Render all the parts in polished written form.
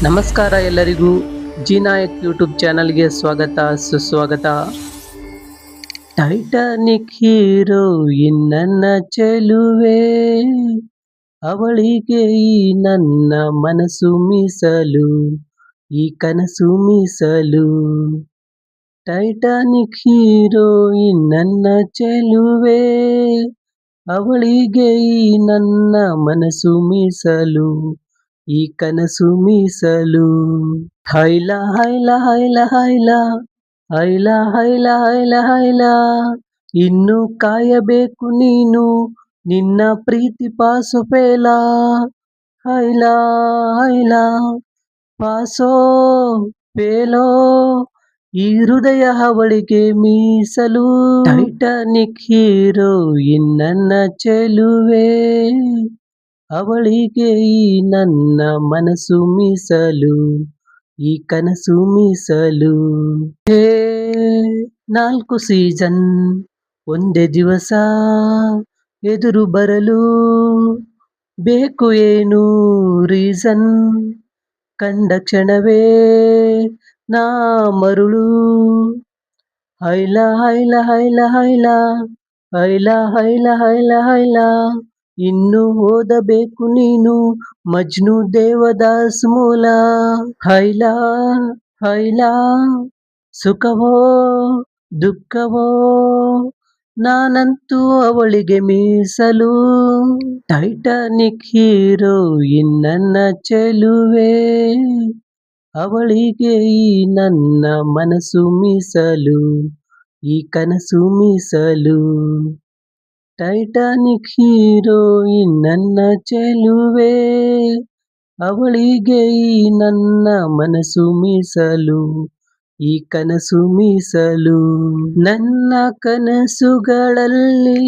ನಮಸ್ಕಾರ ಎಲ್ಲರಿಗೂ G Nayak YouTube ಚಾನಲ್ಗೆ ಸ್ವಾಗತ ಸುಸ್ವಾಗತ. ಟೈಟಾನಿಕ್ ಹೀರೋ ನನ್ನ ಚೆಲುವೆ, ಅವಳಿಗೆ ಈ ನನ್ನ ಮನಸ್ಸು ಮೀಸಲು, ಈ ಕನಸು ಮೀಸಲು. ಟೈಟಾನಿಕ್ ಹೀರೋ ನನ್ನ ಚೆಲುವೆ, ಅವಳಿಗೆ ಈ ನನ್ನ ಮನಸ್ಸು ಮೀಸಲು, ಈ ಕನಸು ಮೀಸಲು. ಹೈಲ ಹೈಲ ಹೈಲ ಹೈಲ ಹೈಲ ಹೈಲ ಹೈಲ ಹೈಲ, ಇನ್ನು ಕಾಯಬೇಕು ನೀನು ನಿನ್ನ ಪ್ರೀತಿ ಪಾಸು ಫೇಲ. ಹೈಲ ಹೈಲ ಪಾಸೋ ಫೇಲೋ, ಈ ಹೃದಯ ಅವಳಿಗೆ ಮೀಸಲು. ಟೈಟಾನಿಕ್ ಹೀರೋ ನನ್ನ ಚೆಲುವೆ, ಅವಳಿಗೆ ಈ ನನ್ನ ಮನಸ್ಸು ಮೀಸಲು, ಈ ಕನಸು ಮೀಸಲು. ಹೇ 4 ಸೀಸನ್ ಒಂದೇ ದಿವಸ ಎದುರು ಬರಲು ಬೇಕು ಏನು ರೀಸನ್, ಕಂಡ ಕ್ಷಣವೇ ನಾ ಮರುಳು. ಹೈಲ ಹೈಲ ಹೈಲ ಹೈಲ ಹೈಲ ಹೈಲ ಹೈಲ ಹೈಲ, ಇನ್ನು ಓದಬೇಕು ನೀನು ಮಜ್ನು ದೇವದಾಸ್ ಮೂಲ. ಹೈಲ ಹೈಲ ಸುಖವೋ ದುಃಖವೋ, ನಾನಂತೂ ಅವಳಿಗೆ ಮೀಸಲು. ಟೈಟಾನಿಕ್ ಹೀರೋ ನನ್ನ ಚೆಲುವೆ, ಅವಳಿಗೆ ಈ ನನ್ನ ಮನಸ್ಸು ಮೀಸಲು, ಈ ಕನಸು ಮೀಸಲು. ಟೈಟಾನಿಕ್ ಹೀರೋ ನನ್ನ ಚೆಲುವೆ, ಅವಳಿಗೆ ಈ ನನ್ನ ಮನಸ್ಸು ಮೀಸಲು, ಈ ಕನಸು ಮೀಸಲು. ನನ್ನ ಕನಸುಗಳಲ್ಲಿ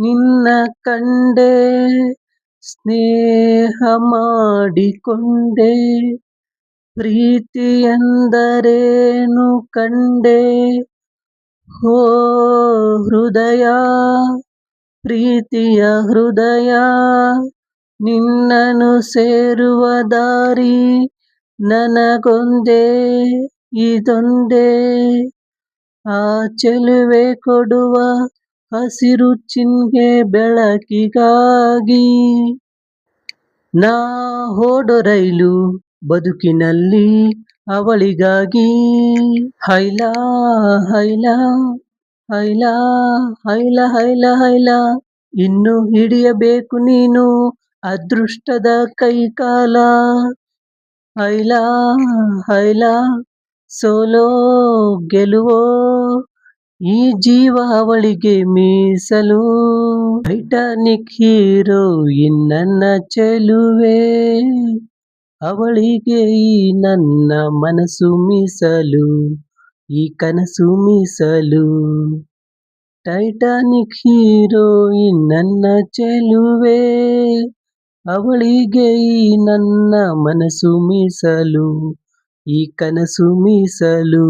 ನಿನ್ನ ಕಂಡೆ, ಸ್ನೇಹ ಮಾಡಿಕೊಂಡೆ, ಪ್ರೀತಿ ಎಂದರೇನು ಕಂಡೆ. ಹೋ ಹೃದಯ ಪ್ರೀತಿಯ ಹೃದಯ, ನಿನ್ನನ್ನು ಸೇರುವ ದಾರಿ ನನಗೊಂದೇ ಇದೊಂದೇ. ಆ ಚೆಲುವೆ ಕೊಡುವ ಹಸಿರು ಚಿಹ್ನೆ ಬೆಳಕಿಗಾಗಿ, ನಾ ಓಡೋ ರೈಲು ಬದುಕಿನಲ್ಲಿ ಅವಳಿಗಾಗಿ. ಹೈಲ ಹೈಲ ಹೈಲ ಹೈಲ ಹೈಲ ಹೈಲ, ಇನ್ನು ಹಿಡಿಯಬೇಕು ನೀನು ಅದೃಷ್ಟದ ಕೈಕಾಲ. ಹೈಲ ಹೈಲ ಸೋಲೋ ಗೆಲುವೋ, ಈ ಜೀವ ಅವಳಿಗೆ ಮೀಸಲು. ಟೈಟಾನಿಕ್ ಹೀರೋ ನನ್ನ ಚೆಲುವೆ, ಅವಳಿಗೆ ಈ ನನ್ನ ಮನಸ್ಸು ಮೀಸಲು, ಈ ಕನಸು ಮೀಸಲು. ಟೈಟಾನಿಕ್ ಹೀರೋ ನನ್ನ ಚೆಲುವೆ, ಅವಳಿಗೆ ಈ ನನ್ನ ಮನಸ್ಸು ಮೀಸಲು, ಈ ಕನಸು ಮೀಸಲು.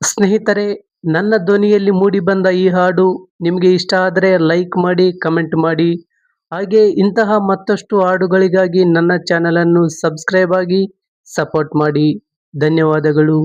ಸ್ನೇಹಿತರೆ, ನನ್ನ ಧ್ವನಿಯಲ್ಲಿ ಮೂಡಿ ಬಂದ ಈ ಹಾಡು ನಿಮಗೆ ಇಷ್ಟ ಆದರೆ ಲೈಕ್ ಮಾಡಿ, ಕಮೆಂಟ್ ಮಾಡಿ. ಹಾಗೆ ಇಂತಹ ಮತ್ತಷ್ಟು ಹಾಡುಗಳಿಗಾಗಿ ನನ್ನ ಚಾನಲನ್ನು ಸಬ್ಸ್ಕ್ರೈಬ್ ಆಗಿ ಸಪೋರ್ಟ್ ಮಾಡಿ. ಧನ್ಯವಾದಗಳು.